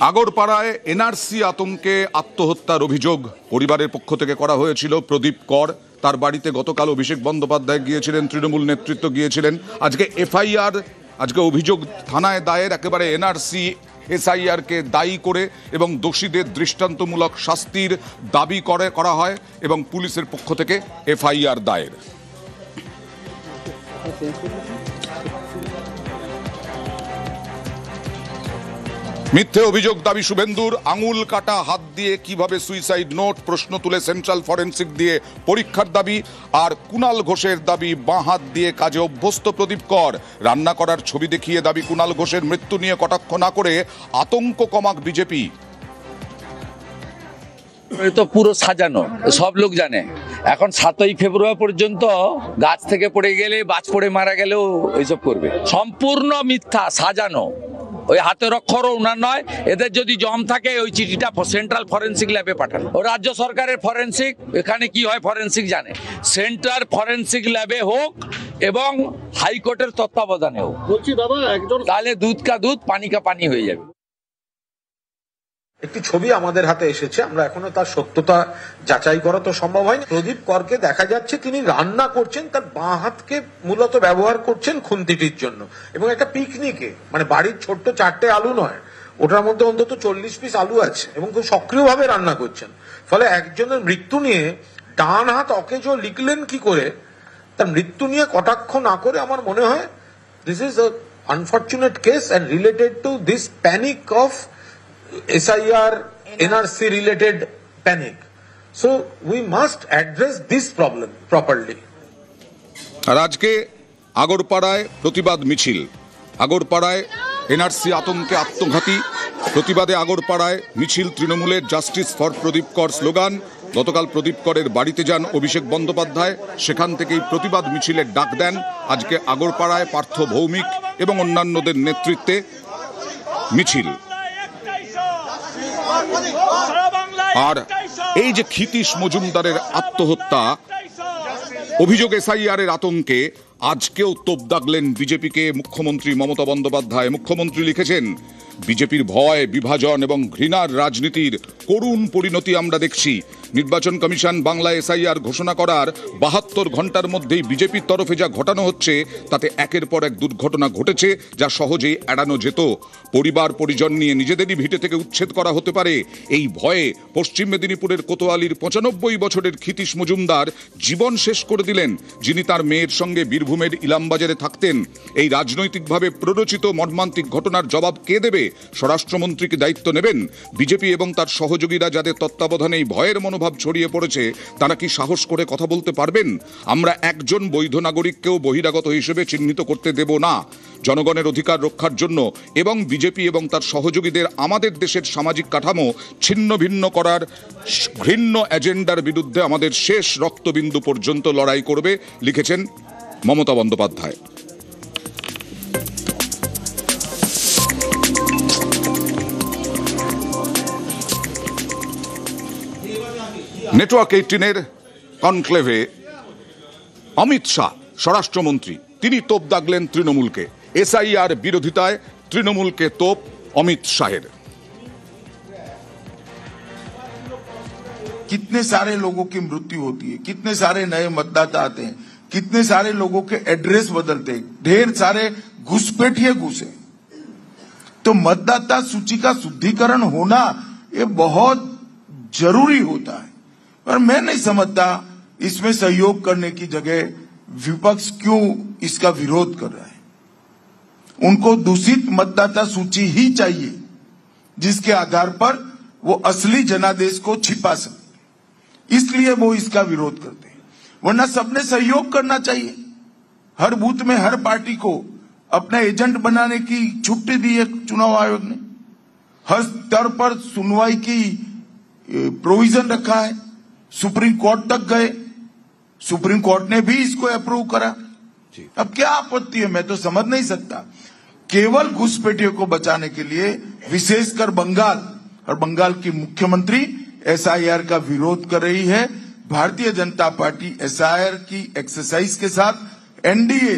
আগরপাড়ায় NRC আতঙ্কে আত্মহত্যার অভিযোগ পরিবারের পক্ষ থেকে করা হয়েছিল। প্রদীপ কর তার বাড়িতে গতকাল অভিষেক বন্দ্যোপাধ্যায় গিয়েছিলেন, তৃণমূল নেতৃত্ব গিয়েছিলেন। আজকে এফআইআর, আজকে অভিযোগ থানায় দায়ের একেবারে এনআরসি এসআইআরকে দায়ী করে এবং দোষীদের দৃষ্টান্তমূলক শাস্তির দাবি করা হয় এবং পুলিশের পক্ষ থেকে এফআইআর দায়ের। মিথ্যে অভিযোগ দাবি শুভেন্দুর। আঙুল কাটা হাত দিয়ে কিভাবে সুইসাইড নোট, প্রশ্ন তুলে সেন্ট্রাল ফরেন্সিক দিয়ে পরীক্ষার দাবি। আর কুণাল ঘোষের দাবি বাঁ হাত দিয়ে কাজে অভ্যস্ত প্রদীপ কর। রান্না করার ছবি দেখিয়ে দাবি কুণাল ঘোষের মৃত্যু নিয়ে কটাক্ষ না করে আতঙ্ক কমাক বিজেপি। তো পুরো সাজানো, সব লোক জানে। এখন 7ই ফেব্রুয়ারি পর্যন্ত গাছ থেকে পড়ে গেলে, বাজ পড়ে মারা গেলেও এইসব করবে। সম্পূর্ণ মিথ্যা, সাজানো। ওই হাতের অক্ষরও উনার নয়। এদের যদি জম থাকে ওই চিঠিটা সেন্ট্রাল ফরেন্সিক ল্যাবে পাঠানো। ও রাজ্য সরকারের ফরেন্সিক, এখানে কি হয় ফরেন্সিক জানে। সেন্ট্রাল ফরেন্সিক ল্যাবে হোক এবং হাইকোর্টের তত্ত্বাবধানে হোক। বলছি দাদা, একজন তাহলে দুধ কা দুধ পানি কা পানি হয়ে যাবে। একটি ছবি আমাদের হাতে এসেছে, আমরা এখনো তার সত্যতা যাচাই করা তো সম্ভব হয়নি। প্রদীপ করকে দেখা যাচ্ছে তিনি রান্না করছেন, তার বাঁ হাতকে মূলত ব্যবহার করছেন খুন্তিটির জন্য এবং একটা পিকনিকে, মানে বাড়ির ছোট্ট 4টে আলু নয়, ওটার মধ্যে অন্তত 40 পিস আলু আছে এবং খুব সক্রিয়ভাবে রান্না করছেন। ফলে একজনের মৃত্যু নিয়ে ডান হাত অকেজো লিখলেন কি করে, তার মৃত্যু নিয়ে কটাক্ষ না করে আমার মনে হয় this is a unfortunate case and related to this panic of SIR, NRC related panic. So we must address this problem properly. আর আজকে আগরপাড়ায় প্রতিবাদ মিছিল। আগরপাড়ায় এনআরসি আতঙ্কে আত্মঘাতী। প্রতিবাদে আগরপাড়ায় মিছিল তৃণমূলের জাস্টিস ফর প্রদীপ কর স্লোগান। গতকাল প্রদীপ করের বাড়িতে যান অভিষেক বন্দ্যোপাধ্যায়, সেখান থেকেই প্রতিবাদ মিছিলের ডাক দেন। আজকে আগরপাড়ায় পার্থ ভৌমিক এবং অন্যান্যদের নেতৃত্বে মিছিল। আর এই যে ক্ষিতীশ মজুমদারের আত্মহত্যা, অভিযোগ এসআইআর এর আতঙ্কে আজকেও তোপ দাগলেন বিজেপিকে মুখ্যমন্ত্রী মমতা বন্দ্যোপাধ্যায়। মুখ্যমন্ত্রী লিখেছেন, বিজেপির ভয়, বিভাজন এবং ঘৃণার রাজনীতির করুণ পরিণতি আমরা দেখছি। নির্বাচন কমিশন বাংলায় এসআইআর ঘোষণা করার 72 ঘন্টার মধ্যেই বিজেপির তরফে যা ঘটানো হচ্ছে তাতে একের পর এক দুর্ঘটনা ঘটেছে, যা সহজেই এড়ানো যেত। পরিবার পরিজন নিয়ে নিজেদেরই ভিটে থেকে উচ্ছেদ করা হতে পারে। এই ভয়ে পশ্চিম মেদিনীপুরের কোতোয়ালির 95 বছরের ক্ষিতীশ মজুমদার জীবন শেষ করে দিলেন, যিনি তার মেয়ের সঙ্গে বীরভূমের ইলামবাজারে থাকতেন। এই রাজনৈতিকভাবে প্ররোচিত মর্মান্তিক ঘটনার জবাব কে দেবে? স্বরাষ্ট্রমন্ত্রীকে দায়িত্ব নেবেন? বিজেপি এবং তার সহযোগীরা যাদের তত্ত্বাবধানে এই ভয়ের মনোভাব ছড়িয়ে পড়েছে, তারা কি সাহস করে কথা বলতে পারবেন? আমরা একজন বৈধ নাগরিককেও বহিরাগত হিসেবে চিহ্নিত করতে দেব না। জনগণের অধিকার রক্ষার জন্য এবং বিজেপি এবং তার সহযোগীদের আমাদের দেশের সামাজিক কাঠামো ছিন্ন ভিন্ন করার ঘৃণ্য এজেন্ডার বিরুদ্ধে আমাদের শেষ রক্তবিন্দু পর্যন্ত লড়াই করবে, লিখেছেন মমতা বন্দ্যোপাধ্যায়। নেটওয়ার্ক 18-এর কনক্লেভে অমিত শাহ স্বরাষ্ট্রমন্ত্রী, তিনি তোপ দাগলেন তৃণমূলকে। এসআইআর বিরোধিতায় তৃণমূলকে তোপ অমিত শাহের। कितने सारे लोगों की मृत्यु होती है, कितने सारे नए मतदाता आते हैं, कितने सारे लोगों के एड्रेस बदलते हैं, ढेर सारे घुसपैठिए घुसे। तो मतदाता सूची का शुद्धिकरण होना ये बहुत जरूरी होता है। पर मैं नहीं समझता इसमें सहयोग करने की जगह विपक्ष क्यों इसका विरोध कर रहा है। उनको दूषित मतदाता सूची ही चाहिए जिसके आधार पर वो असली जनादेश को छिपा सके, इसलिए वो इसका विरोध करते हैं। वरना सबने सहयोग करना चाहिए। हर बूथ में हर पार्टी को अपना एजेंट बनाने की छुट्टी दी है चुनाव आयोग ने। हर स्तर पर सुनवाई की प्रोविजन रखा है। सुप्रीम कोर्ट तक गए, सुप्रीम कोर्ट ने भी इसको अप्रूव करा। अब क्या आपत्ति है, मैं तो समझ नहीं सकता। केवल घुसपैठियों को बचाने के लिए विशेषकर बंगाल और बंगाल की मुख्यमंत्री एसआईआर का विरोध कर रही है। भारतीय जनता पार्टी एसआईआर की एक्सरसाइज के साथ, एनडीए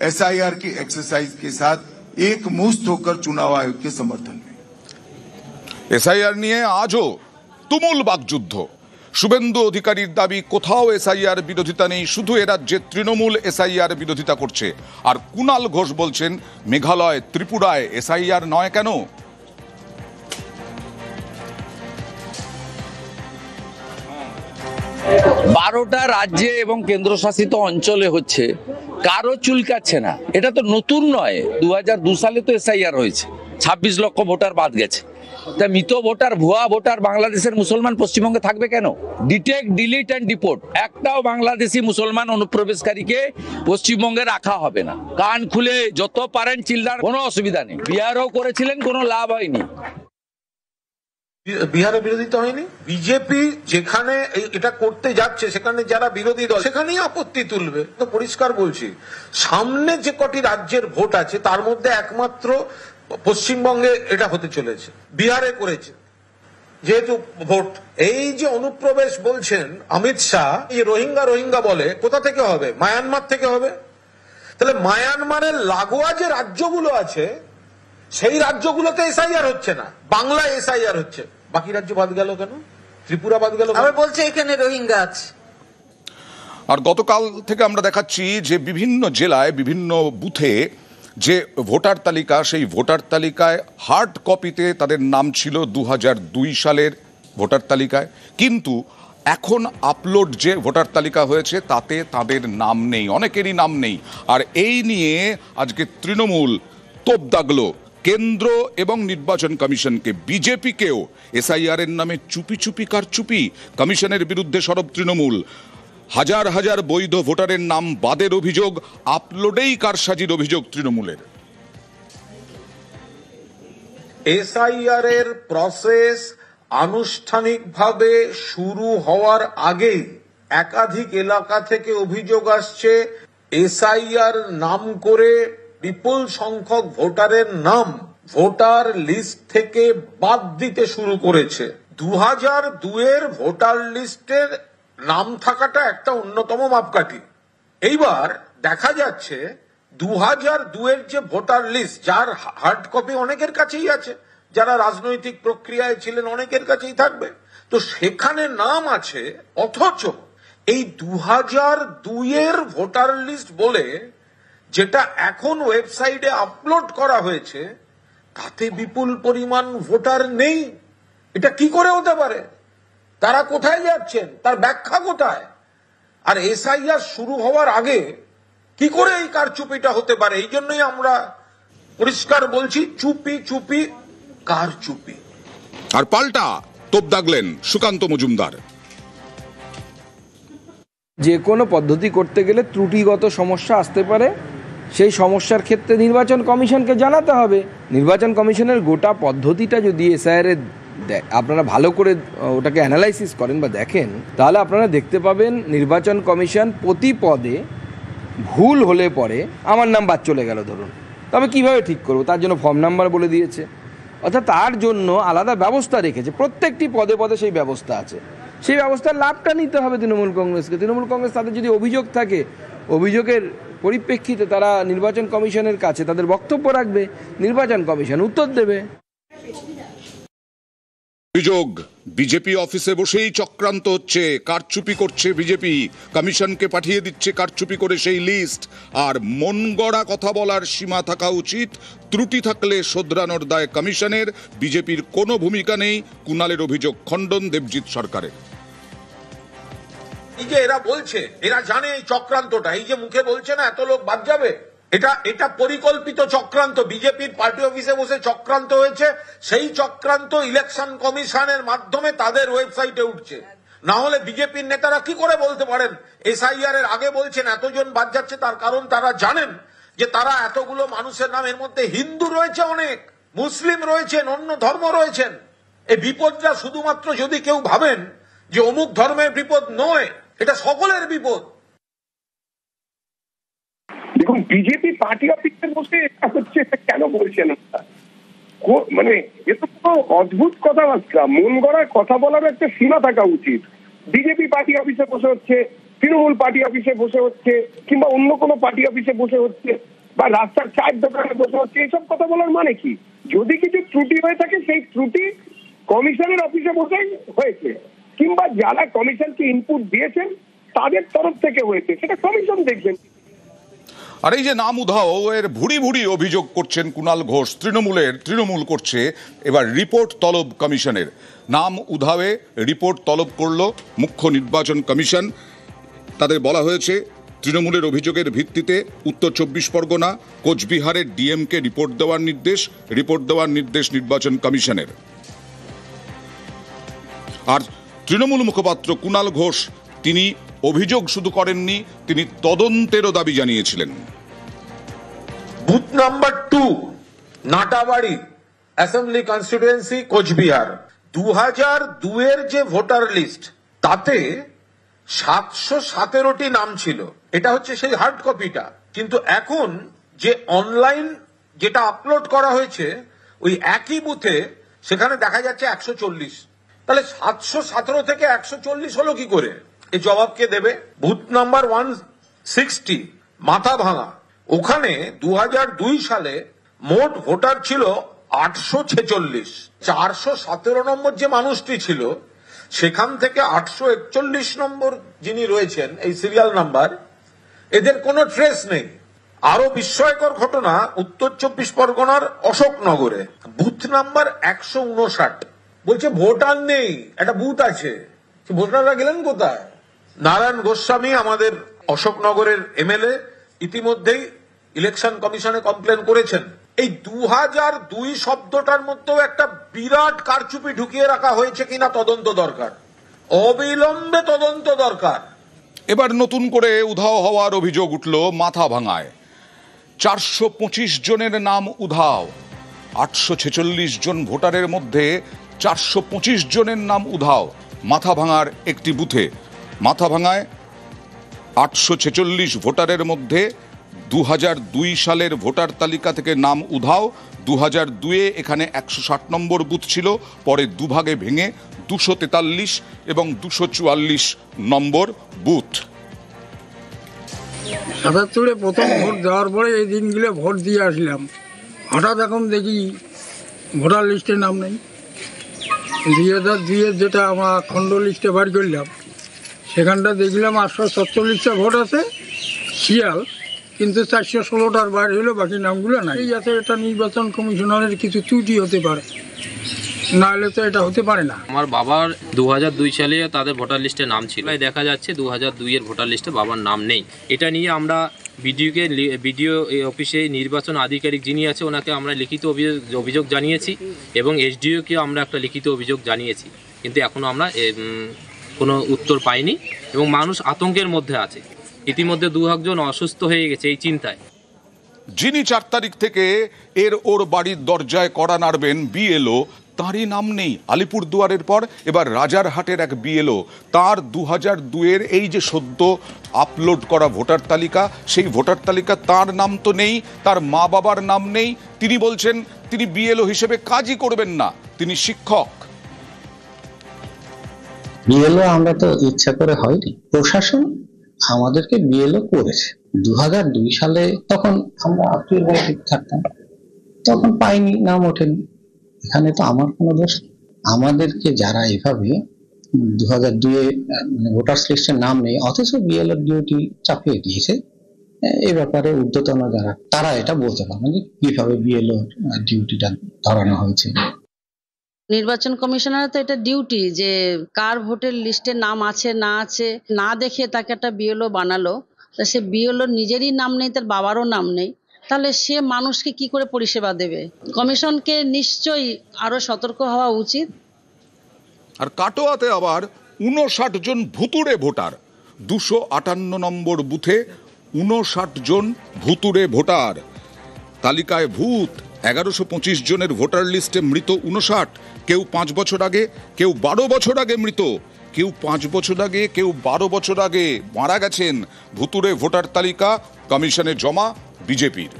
एसआईआर की एक्सरसाइज के साथ एक मुश्त होकर चुनाव आयोग के समर्थन में। এসআইআর নিয়ে আজও তুমুল বাকযুদ্ধ। শুভেন্দু অধিকারীর দাবি কোথাও এসআইআর বিরোধিতা নেই, শুধু এ রাজ্যে তৃণমূল এসআইআর বিরোধিতা করছে। আর কুণাল ঘোষ বলছেন মেঘালয় ত্রিপুরায় এসআইআর নয় কেন? বারোটা রাজ্যে এবং কেন্দ্রশাসিত অঞ্চলে হচ্ছে, কারো চুলকাচ্ছে না। এটা তো নতুন নয়, 2002 সালে তো এসআইআর হয়েছে, 26 লক্ষ ভোটার বাদ গেছে। তা মৃত ভোটার, ভুয়া ভোটার বাংলাদেশের মুসলমান পশ্চিমবঙ্গে থাকবে কেন? ডিটেক্ট, ডিলিট অ্যান্ড ডিপোর্ট, একটাও বাংলাদেশি মুসলমান অনুপ্রবেশকারীকে পশ্চিমবঙ্গে রাখা হবে না। কান খুলে যত পারেন চিল্লার, কোনো অসুবিধা নেই। বিহারও করেছিলেন, কোনো লাভ হয়নি। বিহারে বিরোধিতা হয়নি। বিজেপি যেখানে এটা করতে যাচ্ছে সেখানে যারা বিরোধী দল সেখানেই আপত্তি তুলবে। তো পরিষ্কার বলছি, সামনে যে কটি রাজ্যের ভোট আছে তার মধ্যে একমাত্র পশ্চিমবঙ্গে এটা হতে চলেছে। বিহারে করেছে যেহেতু ভোট। এই যে অনুপ্রবেশ বলছেন অমিত শাহ, এই রোহিঙ্গা বলে, কোথা থেকে হবে? মায়ানমার থেকে হবে। তাহলে মায়ানমারের লাগোয়া যে রাজ্যগুলো আছে সেই রাজ্যগুলোতে এসআইআর হচ্ছে না, বাংলায় এসআইআর হচ্ছে। বাকি রাজ্য বাদ গেল কেন? ত্রিপুরা বাদ গেল? আবার বলছে এখানে রোহিঙ্গা আছে। আর গতকাল থেকে আমরা দেখাচ্ছি যে বিভিন্ন জেলায় বিভিন্ন বুথে যে ভোটার তালিকা, সেই ভোটার তালিকায় হার্ড কপিতে তাদের নাম ছিল 2002 সালের ভোটার তালিকায়, কিন্তু এখন আপলোড যে ভোটার তালিকা হয়েছে তাতে তাদের নাম নেই, অনেকেরই নাম নেই। আর এই নিয়ে আজকে তৃণমূল তোপ দাগলো কেন্দ্র এবং নির্বাচন কমিশনকে, বিজেপিকেও। এসআইআর এর নামে চুপি চুপি কারচুপি, কমিশনের বিরুদ্ধে সরব তৃণমূল। হাজার হাজার বৈধ ভোটারের নাম বাদের অভিযোগ, আপলোডেই কারসাজির অভিযোগ তৃণমূলের। এসআইআর এর প্রসেস আনুষ্ঠানিকভাবে শুরু হওয়ার আগেই একাধিক এলাকা থেকে অভিযোগ আসছে এসআইআর নাম করে বিপুল সংখ্যক ভোটারের নাম ভোটার লিস্ট থেকে বাদ দিতে শুরু করেছে। 2002 ভোটার লিস্টের নাম থাকাটা একটা অন্যতম মাপকাঠি। এইবার দেখা যাচ্ছে 2002 যে ভোটার লিস্ট, যার হার্ড কপি অনেকের কাছেই আছে, যারা রাজনৈতিক প্রক্রিয়ায় ছিলেন অনেকের কাছেই থাকবে, তো সেখানে নাম আছে, অথচ এই 2002 ভোটার লিস্ট বলে যেটা এখন ওয়েবসাইটে আপলোড করা হয়েছে তাতে বিপুল পরিমাণ ভোটার নেই। এটা কি করে হতে পারে? তারা কোথায় যাচ্ছেন? তার ব্যাখ্যা কোথায়? আর এসআইআর শুরু হওয়ার আগে কি করে এই কারচুপিটা হতে পারে? এই জন্যই আমরা পরিষ্কার বলছি, চুপি চুপি কারচুপি। আর পাল্টা তোপ দাগলেন সুকান্ত মজুমদার। যে কোনো পদ্ধতি করতে গেলে ত্রুটিগত সমস্যা আসতে পারে, সেই সমস্যার ক্ষেত্রে নির্বাচন কমিশনকে জানাতে হবে। নির্বাচন কমিশনের গোটা পদ্ধতিটা যদি এসআইআর আপনারা ভালো করে ওটাকে অ্যানালাইসিস করেন বা দেখেন, তাহলে আপনারা দেখতে পাবেন নির্বাচন কমিশন প্রতি পদে ভুল হলে পরে আমার নাম বাদ চলে গেল ধরুন, তবে কিভাবে ঠিক করবো তার জন্য ফর্ম নাম্বার বলে দিয়েছে, অর্থাৎ তার জন্য আলাদা ব্যবস্থা রেখেছে। প্রত্যেকটি পদে পদে সেই ব্যবস্থা আছে। সেই ব্যবস্থার লাভটা নিতে হবে তৃণমূল কংগ্রেসকে। তৃণমূল কংগ্রেস তাদের যদি অভিযোগ থাকে, অভিযোগের পরিপ্রেক্ষিতে তারা নির্বাচন কমিশনের কাছে তাদের বক্তব্য রাখবে, নির্বাচন কমিশন উত্তর দেবে। অভিযোগ বিজেপি অফিসে বসেই চক্রান্ত হচ্ছে, কারচুপি করছে বিজেপি, কমিশনকে পাঠিয়ে দিচ্ছে কারচুপি করে সেই লিস্ট। আর মন গড়া কথা বলার সীমা থাকা উচিত, ত্রুটি থাকলে শোধরানোর দায় কমিশনের, বিজেপির কোনো ভূমিকা নেই। কুণালের অভিযোগ খণ্ডন দেবজিৎ সরকারের। এই যে এরা বলছে, এরা জানে এই চক্রান্তটা, এই যে মুখে বলছে না এত লোক বাদ যাবে, এটা পরিকল্পিত চক্রান্ত। বিজেপির পার্টি অফিসে বসে চক্রান্ত হয়েছে, সেই চক্রান্ত ইলেকশন কমিশনের মাধ্যমে তাদের ওয়েবসাইটে উঠছে। না হলে বিজেপির নেতারা কি করে বলতে পারেন এসআইআর এর আগে বলছেন এতজন বাদ যাচ্ছে? তার কারণ তারা জানেন যে তারা এতগুলো মানুষের নাম, এর মধ্যে হিন্দু রয়েছে অনেক, মুসলিম রয়েছেন, অন্য ধর্ম রয়েছেন। এই বিপদটা শুধুমাত্র যদি কেউ ভাবেন যে অমুক ধর্মের বিপদ নয়, এটা সকলের বিপদ। দেখুন, বিজেপি পার্টি অফিসে বসে এটা হচ্ছে, এটা কেন বলছেন? মানে এ তো কোনো অদ্ভুত কথাবার্তা। মন গড়ায় কথা বলার একটা সীমা থাকা উচিত। বিজেপি পার্টি অফিসে বসে হচ্ছে, তৃণমূল পার্টি অফিসে বসে হচ্ছে, কিংবা অন্য কোনো পার্টি অফিসে বসে হচ্ছে, বা রাস্তার চায়ের দোকানে বসে হচ্ছে, এইসব কথা বলার মানে কি? যদি কিছু ত্রুটি হয়ে থাকে সেই ত্রুটি কমিশনের অফিসে বসেই হয়েছে, কিংবা যারা কমিশনকে ইনপুট দিয়েছেন তাদের তরফ থেকে হয়েছে, সেটা কমিশন দেখবেন। আর এই যে নাম উধাও এর ভুড়ি ভুড়ি অভিযোগ করছেন কুণাল ঘোষ, তৃণমূল করছে এবার রিপোর্ট তলব কমিশনের। নাম উধাওয়ে রিপোর্ট তলব করল মুখ্য নির্বাচন কমিশন। তাদের বলা হয়েছে তৃণমূলের অভিযোগের ভিত্তিতে উত্তর 24 পরগনা, কোচবিহারের ডিএমকে রিপোর্ট দেওয়ার নির্দেশ নির্বাচন কমিশনের। আর তৃণমূল মুখপাত্র কুণাল ঘোষ তিনি অভিযোগ শুধু করেননি, তিনি তদন্তেরও দাবি জানিয়েছিলেন। Booth number 2 Natabari assembly constituency Cooch Behar, 2002 এর যে ভোটার লিস্ট তাতে 717টি নাম ছিল। এটা হচ্ছে সেই হার্ড কপিটা, কিন্তু এখন যে অনলাইন যেটা আপলোড করা হয়েছে ওই একই বুথে সেখানে দেখা যাচ্ছে 140। তাহলে 717 থেকে 140 হলো কি করে? এই জবাব কে দেবে? বুথ নাম্বার 160 মাথা ভাঙা, ওখানে 2002 সালে মোট ভোটার ছিল 846। 417 নম্বর যে মানুষটি ছিল সেখান থেকে 841 নম্বর যিনি রয়েছেন এই সিরিয়াল নাম্বার, এদের কোনো ট্রেস নেই। আরো বিস্ময়কর ঘটনা উত্তর 24 পরগনার অশোকনগরে বুথ নাম্বার 159, বলছে ভোটার নেই, একটা বুথ আছে, ভোটাররা গেলেন কোথায়? নারায়ণ গোস্বামী আমাদের অশোকনগরের এমএলএ ইতিমধ্যেই ইলেকশন কমিশনে কমপ্লেন করেছেন। এই 2002 শব্দটার মধ্যেও একটা বিরাট কারচুপি ঢুকিয়ে রাখা হয়েছে কিনা তদন্ত দরকার, অবিলম্বে তদন্ত দরকার। এবার নতুন করে উধাও হওয়ার অভিযোগ উঠল মাথা ভাঙায়। 425 জনের নাম উধাও। 846 জন ভোটারের মধ্যে 425 জনের নাম উধাও মাথা ভাঙার একটি বুথে। মাথা ভাঙায় 846 ভোটারের মধ্যে 2002 সালের ভোটার তালিকা থেকে নাম উধাও। 2002-এ এখানে 160 নম্বর বুথ ছিল, পরে দুভাগে ভেঙে 243 এবং 244 নম্বর বুথ। 77-এ প্রথম ভোট দেওয়ার পরে এই দিনগুলো ভোট দিয়ে আসলাম, হঠাৎ এখন দেখি ভোটার লিস্টে নাম নেই। 2002-এর যেটা আমরা খণ্ড লিস্টে বার করলাম সেখানটা দেখলাম 847টা ভোট আছে শিয়াল, কিন্তু 416টার বার হলো, বাকি নামগুলো নাই। যাতে এটা নির্বাচন কমিশনারের কিছু ত্রুটি হতে পারে, না হলে তো এটা হতে পারে না। আমার বাবার 2002 সালে তাদের ভোটার লিস্টে নাম ছিল, দেখা যাচ্ছে 2002-এর ভোটার লিস্টে বাবার নাম নেই। এটা নিয়ে আমরা বিডিও অফিসে নির্বাচন আধিকারিক যিনি আছে ওনাকে আমরা লিখিত অভিযোগ জানিয়েছি এবং এসডিওকে আমরা একটা লিখিত অভিযোগ জানিয়েছি, কিন্তু এখনও আমরা কোনো উত্তর পাইনি এবং মানুষ আতঙ্কের মধ্যে আছে। ইতিমধ্যে 2 জন অসুস্থ হয়ে গেছে এই চিন্তায়। যিনি 4 তারিখ থেকে ওর বাড়ির দরজায় কড়া নাড়বেন বিএলও, তারই নাম নেই। আলিপুরদুয়ারের পর এবার রাজারহাটের এক বিএলও, তার 2002-এর এই যে সদ্য আপলোড করা ভোটার তালিকা, সেই ভোটার তালিকা তার নাম তো নেই, তার মা বাবার নাম নেই। তিনি বলছেন তিনি বিএলও হিসেবে কাজই করবেন না, তিনি শিক্ষক। বিএলও আমরা তো ইচ্ছা করে হয়নি, প্রশাসন আমাদেরকে বিএলও করেছে। 2002 সালে তখন আমরা আত্মীয় বাড়িতে থাকতাম, তখন পাইনি, নাম ওঠেনি। এখানে তো আমার কোনো দোষ। আমাদেরকে যারা এভাবে 2002-এ ভোটার লিস্টের নাম নেই অথচ বিএলও ডিউটি চাপিয়ে দিয়েছে, এ ব্যাপারে ঊর্ধ্বতন যারা তারা এটা বলতে পারে যে কিভাবে বিএলও ডিউটিটা ধরানো হয়েছে। নির্বাচন কমিশনারের তো এটা ডিউটি যে কার ভোটের লিস্টে নাম আছে না আছে না দেখে তাকে একটা বিএলও বানালো, তা সে বিএলও নিজেরই নাম নেই, তার বাবারও নাম নেই, তাহলে সে মানুষকে কি করে পরিষেবা দেবে? কমিশনকে নিশ্চয়ই আরো সতর্ক হওয়া উচিত। আর কাটোয়াতে আবার 59 জন ভুতুড়ে ভোটার, 258 নম্বর বুথে 59 জন ভুতুড়ে ভোটার। তালিকায় ভূত 1125 জনের ভোটার লিস্টে মৃত 59, কেউ 5 বছর আগে, কেউ 12 বছর আগে মৃত, কেউ 5 বছর আগে, কেউ 12 বছর আগে মারা গেছেন। ভুতুড়ে ভোটার তালিকা কমিশনে জমা বিজেপির।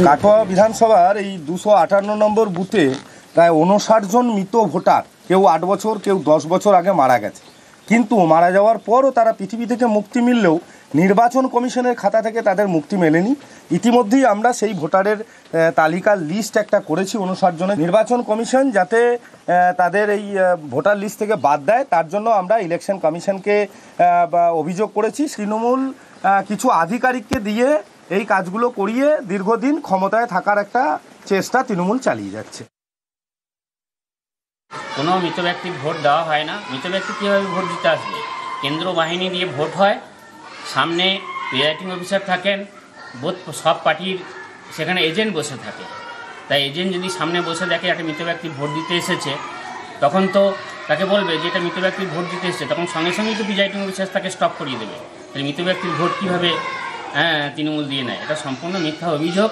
কাটোয়া বিধানসভার এই 258 নম্বর বুথে প্রায় 59 জন মৃত ভোটার, কেউ 8 বছর, কেউ 10 বছর আগে মারা গেছে। কিন্তু মারা যাওয়ার পরও তারা পৃথিবী থেকে মুক্তি মিললেও নির্বাচন কমিশনের খাতা থেকে তাদের মুক্তি মেলেনি। ইতিমধ্যেই আমরা সেই ভোটারের তালিকার লিস্ট একটা করেছি 59 জনের। নির্বাচন কমিশন যাতে তাদের এই ভোটার লিস্ট থেকে বাদ দেয় তার জন্য আমরা ইলেকশন কমিশনকে অভিযোগ করেছি। তৃণমূল কিছু আধিকারিককে দিয়ে এই কাজগুলো করিয়ে দীর্ঘদিন ক্ষমতায় থাকার একটা চেষ্টা তৃণমূল চালিয়ে যাচ্ছে। কোনো মৃত ব্যক্তির ভোট দেওয়া হয় না। মৃত ব্যক্তি কীভাবে ভোট দিতে আসবে? কেন্দ্র বাহিনী দিয়ে ভোট হয়, সামনে প্রিজাইডিং অফিসার থাকেন, সব পার্টির সেখানে এজেন্ট বসে থাকে। তাই এজেন্ট যদি সামনে বসে দেখে একটা মৃত ব্যক্তি ভোট দিতে এসেছে, তখন তো তাকে বলবে যে এটা মৃত ব্যক্তির ভোট দিতে এসেছে, তখন সঙ্গে সঙ্গেই তো প্রিজাইডিং অফিসার তাকে স্টপ করিয়ে দেবে। তাহলে মৃত ব্যক্তির ভোট কীভাবে তৃণমূল দিয়ে নেয়? এটা সম্পূর্ণ মিথ্যা অভিযোগ।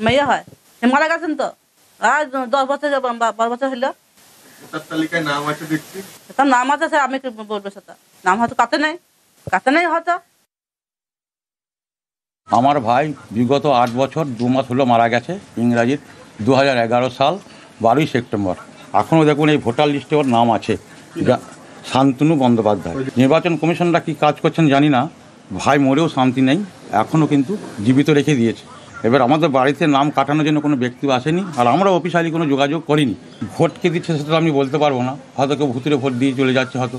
মেয়ে হয়, মারা গেছেন তো আজ 10 বছর 12 বছর হইলো। তালিকায় নাম আছে দেখছি, তার নাম আছে, স্যার আমি কি বলবো? সেটা নাম হয়তো কাতে নেই হয়তো। আমার ভাই বিগত 8 বছর 2 মাস হলো মারা গেছে, ইংরাজির 2011 সাল 12ই সেপ্টেম্বর। এখনও দেখুন এই ভোটার লিস্টে ওর নাম আছে, শান্তনু বন্দ্যোপাধ্যায়। নির্বাচন কমিশনরা কি কাজ করছেন জানি না, ভাই মরেও শান্তি নেই, এখনও কিন্তু জীবিত রেখে দিয়েছে। এবার আমাদের বাড়িতে নাম কাটানোর জন্য কোনো ব্যক্তি আসেনি, আর আমরা অফিসিয়ালি কোনো যোগাযোগ করিনি। ভোট কে দিচ্ছে সেটা আমি বলতে পারবো না, হয়তো কেউ ভুতুরে ভোট দিয়ে চলে যাচ্ছে হয়তো।